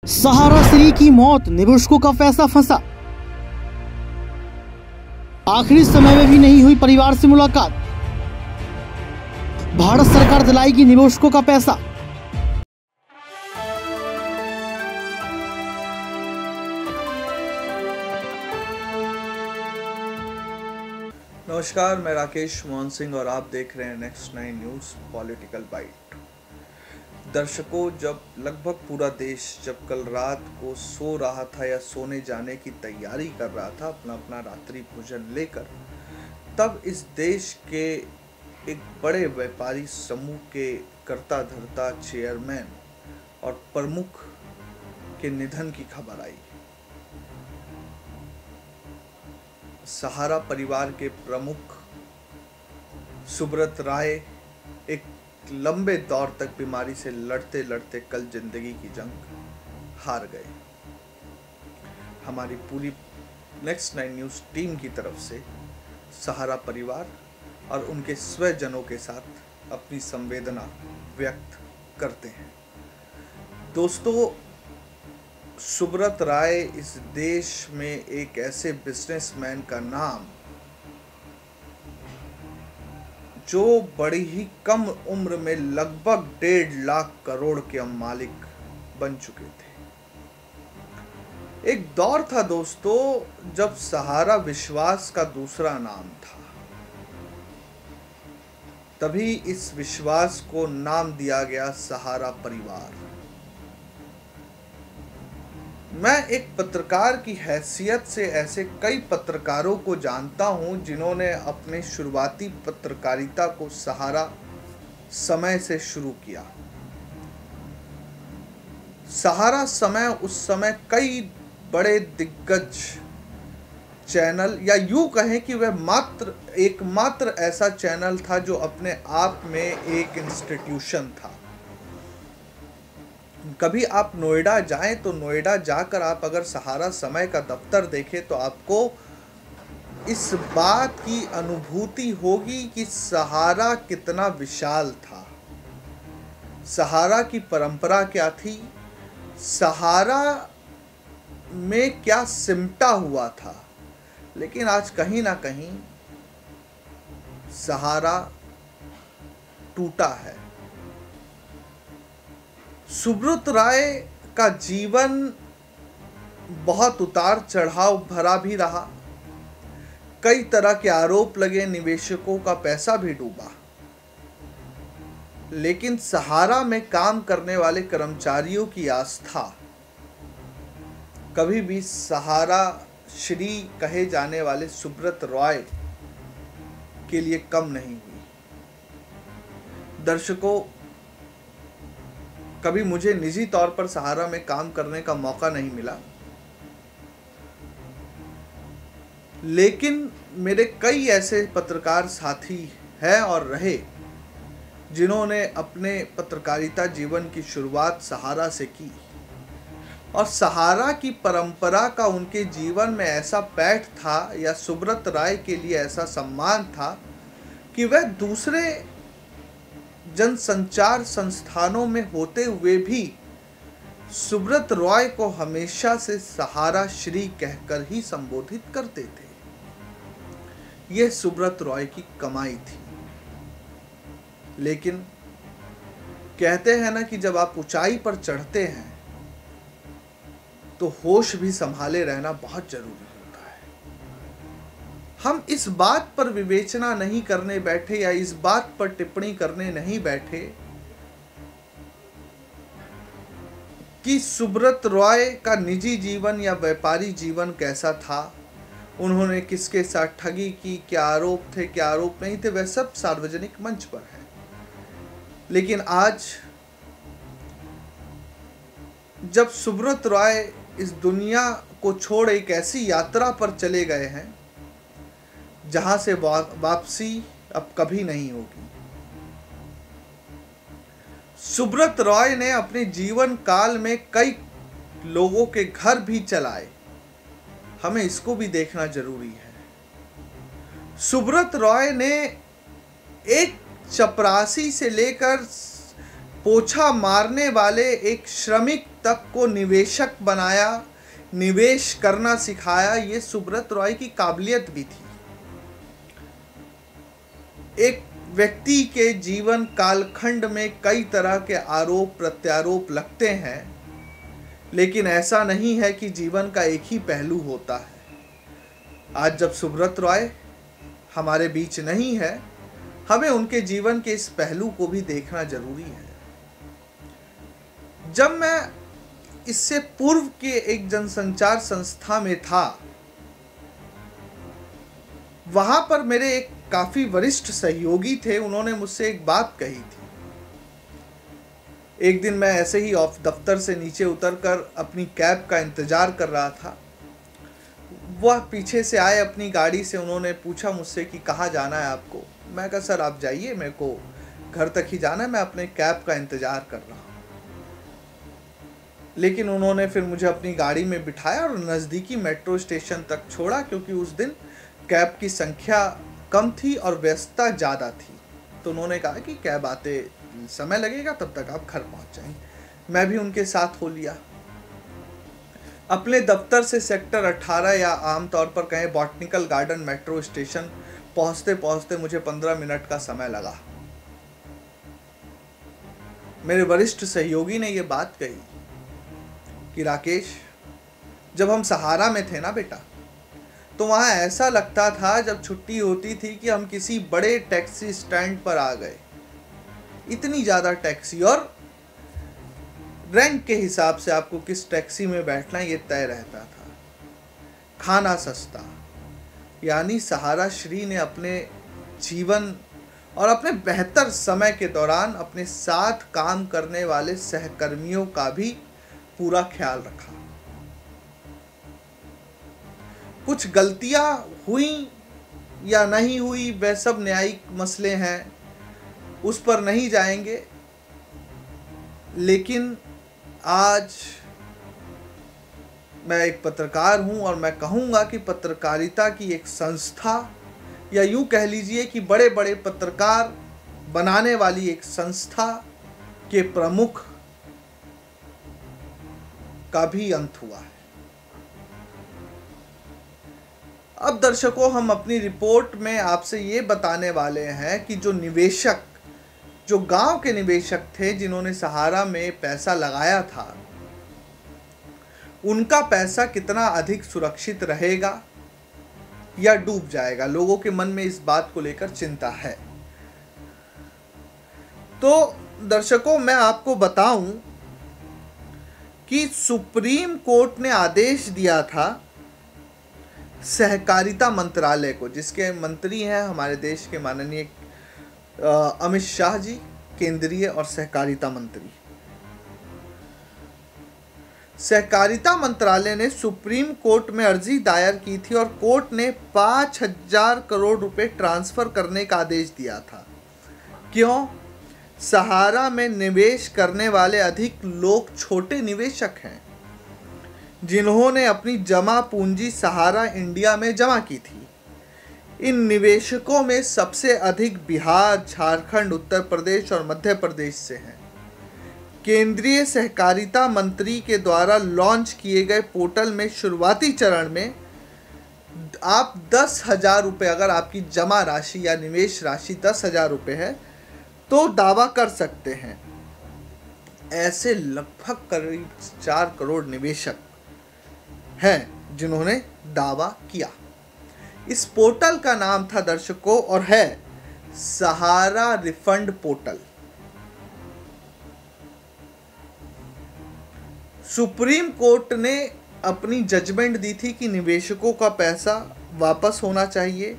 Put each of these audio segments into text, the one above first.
सहारा श्री की मौत, निवेशकों का पैसा फंसा। आखिरी समय में भी नहीं हुई परिवार से मुलाकात। भारत सरकार दिलाएगी निवेशकों का पैसा। नमस्कार, मैं राकेश मोहन सिंह और आप देख रहे हैं नेक्स्ट 9 न्यूज़ पॉलिटिकल बाइट। दर्शकों, जब लगभग पूरा देश जब कल रात को सो रहा था या सोने जाने की तैयारी कर रहा था अपना अपना रात्रि भोजन लेकर, तब इस देश के एक बड़े व्यापारी समूह के कर्ता धर्ता चेयरमैन और प्रमुख के निधन की खबर आई। सहारा परिवार के प्रमुख सुब्रत राय एक लंबे दौर तक बीमारी से लड़ते लड़ते कल जिंदगी की जंग हार गए। हमारी पूरी नेक्स्ट 9 न्यूज़ टीम की तरफ से सहारा परिवार और उनके स्वजनों के साथ अपनी संवेदना व्यक्त करते हैं। दोस्तों, सुब्रत राय इस देश में एक ऐसे बिजनेसमैन का नाम जो बड़ी ही कम उम्र में लगभग 1.5 लाख करोड़ के मालिक बन चुके थे। एक दौर था दोस्तों जब सहारा विश्वास का दूसरा नाम था। तभी इस विश्वास को नाम दिया गया सहारा परिवार। मैं एक पत्रकार की हैसियत से ऐसे कई पत्रकारों को जानता हूं जिन्होंने अपने शुरुआती पत्रकारिता को सहारा समय से शुरू किया। सहारा समय उस समय कई बड़े दिग्गज चैनल, या यूं कहें कि वह एकमात्र ऐसा चैनल था जो अपने आप में एक इंस्टीट्यूशन था। कभी आप नोएडा जाएं तो नोएडा जाकर आप अगर सहारा समय का दफ्तर देखें तो आपको इस बात की अनुभूति होगी कि सहारा कितना विशाल था। सहारा की परंपरा क्या थी, सहारा में क्या सिमटा हुआ था। लेकिन आज कहीं ना कहीं सहारा टूटा है। सुब्रत राय का जीवन बहुत उतार चढ़ाव भरा भी रहा। कई तरह के आरोप लगे, निवेशकों का पैसा भी डूबा। लेकिन सहारा में काम करने वाले कर्मचारियों की आस्था कभी भी सहारा श्री कहे जाने वाले सुब्रत राय के लिए कम नहीं हुई। दर्शकों, कभी मुझे निजी तौर पर सहारा में काम करने का मौका नहीं मिला, लेकिन मेरे कई ऐसे पत्रकार साथी हैं और रहे जिन्होंने अपने पत्रकारिता जीवन की शुरुआत सहारा से की और सहारा की परंपरा का उनके जीवन में ऐसा पैठ था या सुब्रत राय के लिए ऐसा सम्मान था कि वह दूसरे जनसंचार संस्थानों में होते हुए भी सुब्रत रॉय को हमेशा से सहारा श्री कहकर ही संबोधित करते थे। यह सुब्रत रॉय की कमाई थी। लेकिन कहते हैं ना कि जब आप ऊंचाई पर चढ़ते हैं तो होश भी संभाले रहना बहुत जरूरी होता है। हम इस बात पर विवेचना नहीं करने बैठे या इस बात पर टिप्पणी करने नहीं बैठे कि सुब्रत रॉय का निजी जीवन या व्यापारी जीवन कैसा था, उन्होंने किसके साथ ठगी की, क्या आरोप थे क्या आरोप नहीं थे, वह सब सार्वजनिक मंच पर है। लेकिन आज जब सुब्रत रॉय इस दुनिया को छोड़ एक ऐसी यात्रा पर चले गए हैं जहां से वापसी अब कभी नहीं होगी। सुब्रत रॉय ने अपने जीवन काल में कई लोगों के घर भी चलाए, हमें इसको भी देखना जरूरी है। सुब्रत रॉय ने एक चपरासी से लेकर पोछा मारने वाले एक श्रमिक तक को निवेशक बनाया, निवेश करना सिखाया। ये सुब्रत रॉय की काबिलियत भी थी। एक व्यक्ति के जीवन कालखंड में कई तरह के आरोप प्रत्यारोप लगते हैं, लेकिन ऐसा नहीं है कि जीवन का एक ही पहलू होता है। आज जब सुब्रत रॉय हमारे बीच नहीं है, हमें उनके जीवन के इस पहलू को भी देखना जरूरी है। जब मैं इससे पूर्व के एक जनसंचार संस्था में था, वहां पर मेरे एक काफी वरिष्ठ सहयोगी थे। उन्होंने मुझसे एक बात कही थी। एक दिन मैं ऐसे ही ऑफ दफ्तर से नीचे उतरकर अपनी कैब का इंतजार कर रहा था। वह पीछे से आए अपनी गाड़ी से। उन्होंने पूछा मुझसे कि कहाँ जाना है आपको। मैं कहा सर आप जाइए, मेरे को घर तक ही जाना है, मैं अपने कैब का इंतजार कर रहा हूँ। लेकिन उन्होंने फिर मुझे अपनी गाड़ी में बिठाया और नज़दीकी मेट्रो स्टेशन तक छोड़ा, क्योंकि उस दिन कैब की संख्या कम थी और व्यस्तता ज़्यादा थी। तो उन्होंने कहा कि कैब आते समय लगेगा, तब तक आप घर पहुँच जाएंगे। मैं भी उनके साथ हो लिया। अपने दफ्तर से सेक्टर 18 या आमतौर पर कहें बॉटनिकल गार्डन मेट्रो स्टेशन पहुँचते पहुँचते मुझे 15 मिनट का समय लगा। मेरे वरिष्ठ सहयोगी ने ये बात कही कि राकेश, जब हम सहारा में थे ना बेटा, तो वहाँ ऐसा लगता था जब छुट्टी होती थी कि हम किसी बड़े टैक्सी स्टैंड पर आ गए। इतनी ज़्यादा टैक्सी, और रैंक के हिसाब से आपको किस टैक्सी में बैठना ये तय रहता था। खाना सस्ता। यानी सहारा श्री ने अपने जीवन और अपने बेहतर समय के दौरान अपने साथ काम करने वाले सहकर्मियों का भी पूरा ख्याल रखा। कुछ गलतियां हुई या नहीं हुई, वह सब न्यायिक मसले हैं, उस पर नहीं जाएंगे। लेकिन आज मैं एक पत्रकार हूं और मैं कहूंगा कि पत्रकारिता की एक संस्था, या यूं कह लीजिए कि बड़े बड़े पत्रकार बनाने वाली एक संस्था के प्रमुख का भी अंत हुआ है। अब दर्शकों, हम अपनी रिपोर्ट में आपसे ये बताने वाले हैं कि जो निवेशक, जो गांव के निवेशक थे जिन्होंने सहारा में पैसा लगाया था, उनका पैसा कितना अधिक सुरक्षित रहेगा या डूब जाएगा। लोगों के मन में इस बात को लेकर चिंता है। तो दर्शकों, मैं आपको बताऊं कि सुप्रीम कोर्ट ने आदेश दिया था सहकारिता मंत्रालय को, जिसके मंत्री हैं हमारे देश के माननीय अमित शाह जी, केंद्रीय और सहकारिता मंत्री। सहकारिता मंत्रालय ने सुप्रीम कोर्ट में अर्जी दायर की थी और कोर्ट ने 5,000 करोड़ रुपए ट्रांसफर करने का आदेश दिया था। क्यों? सहारा में निवेश करने वाले अधिक लोग छोटे निवेशक हैं, जिन्होंने अपनी जमा पूंजी सहारा इंडिया में जमा की थी। इन निवेशकों में सबसे अधिक बिहार, झारखंड, उत्तर प्रदेश और मध्य प्रदेश से हैं। केंद्रीय सहकारिता मंत्री के द्वारा लॉन्च किए गए पोर्टल में शुरुआती चरण में आप 10,000 रुपये, अगर आपकी जमा राशि या निवेश राशि 10,000 रुपये है, तो दावा कर सकते हैं। ऐसे लगभग करीब 4 करोड़ निवेशक हैं जिन्होंने दावा किया। इस पोर्टल का नाम था दर्शकों, और है सहारा रिफंड पोर्टल। सुप्रीम कोर्ट ने अपनी जजमेंट दी थी कि निवेशकों का पैसा वापस होना चाहिए,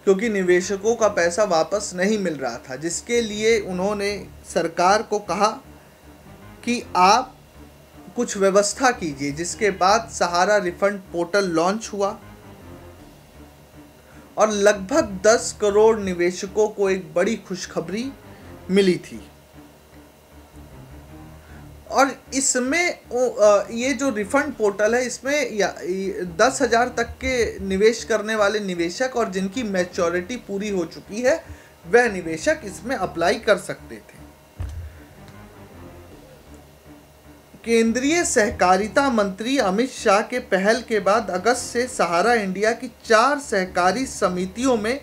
क्योंकि निवेशकों का पैसा वापस नहीं मिल रहा था, जिसके लिए उन्होंने सरकार को कहा कि आप कुछ व्यवस्था कीजिए। जिसके बाद सहारा रिफंड पोर्टल लॉन्च हुआ और लगभग 10 करोड़ निवेशकों को एक बड़ी खुशखबरी मिली थी। और इसमें ये जो रिफंड पोर्टल है, इसमें 10,000 तक के निवेश करने वाले निवेशक और जिनकी मैच्योरिटी पूरी हो चुकी है, वह निवेशक इसमें अप्लाई कर सकते थे। केंद्रीय सहकारिता मंत्री अमित शाह के पहल के बाद अगस्त से सहारा इंडिया की 4 सहकारी समितियों में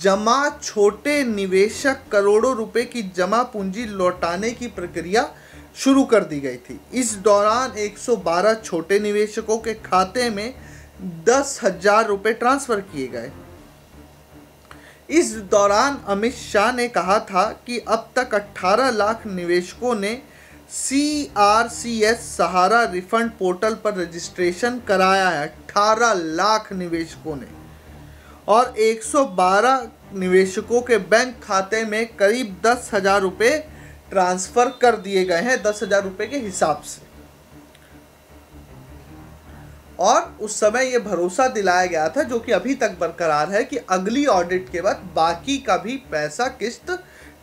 जमा छोटे निवेशक करोड़ों रुपए की जमा पूंजी लौटाने की प्रक्रिया शुरू कर दी गई थी। इस दौरान 112 छोटे निवेशकों के खाते में 10,000 रुपए ट्रांसफर किए गए। इस दौरान अमित शाह ने कहा था कि अब तक 18 लाख निवेशकों ने CRCS सहारा रिफंड पोर्टल पर रजिस्ट्रेशन कराया है। 18 लाख निवेशकों ने, और 112 निवेशकों के बैंक खाते में करीब 10,000 रुपये ट्रांसफर कर दिए गए हैं, 10,000 रुपये के हिसाब से। और उस समय यह भरोसा दिलाया गया था, जो कि अभी तक बरकरार है, कि अगली ऑडिट के बाद बाकी का भी पैसा किस्त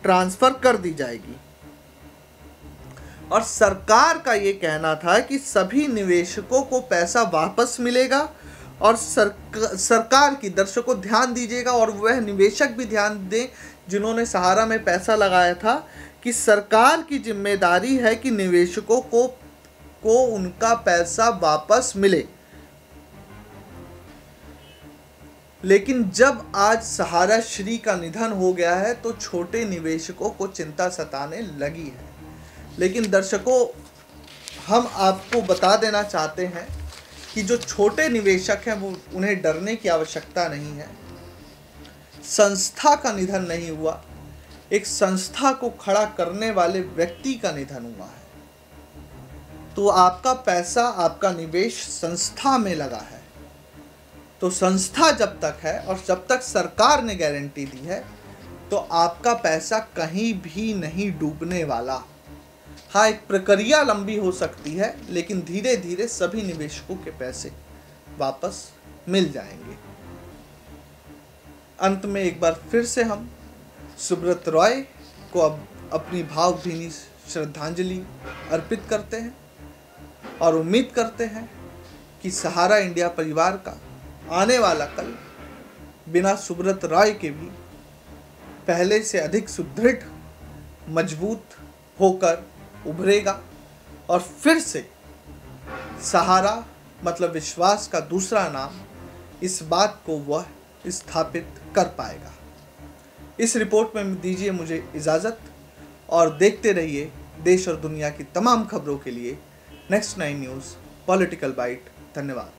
ट्रांसफर कर दी जाएगी। और सरकार का ये कहना था कि सभी निवेशकों को पैसा वापस मिलेगा, और सरकार की, दर्शकों ध्यान दीजिएगा और वह निवेशक भी ध्यान दें जिन्होंने सहारा में पैसा लगाया था, कि सरकार की जिम्मेदारी है कि निवेशकों को उनका पैसा वापस मिले। लेकिन जब आज सहारा श्री का निधन हो गया है तो छोटे निवेशकों को चिंता सताने लगी है। लेकिन दर्शकों, हम आपको बता देना चाहते हैं कि जो छोटे निवेशक हैं वो, उन्हें डरने की आवश्यकता नहीं है। संस्था का निधन नहीं हुआ, एक संस्था को खड़ा करने वाले व्यक्ति का निधन हुआ है। तो आपका पैसा, आपका निवेश संस्था में लगा है, तो संस्था जब तक है और जब तक सरकार ने गारंटी दी है तो आपका पैसा कहीं भी नहीं डूबने वाला। हाँ, एक प्रक्रिया लंबी हो सकती है, लेकिन धीरे धीरे सभी निवेशकों के पैसे वापस मिल जाएंगे। अंत में एक बार फिर से हम सुब्रत रॉय को अब अपनी भावभीनी श्रद्धांजलि अर्पित करते हैं और उम्मीद करते हैं कि सहारा इंडिया परिवार का आने वाला कल बिना सुब्रत रॉय के भी पहले से अधिक सुदृढ़, मजबूत होकर उभरेगा, और फिर से सहारा मतलब विश्वास का दूसरा नाम, इस बात को वह स्थापित कर पाएगा। इस रिपोर्ट में दीजिए मुझे इजाज़त, और देखते रहिए देश और दुनिया की तमाम खबरों के लिए Next 9 न्यूज़ पॉलिटिकल बाइट। धन्यवाद।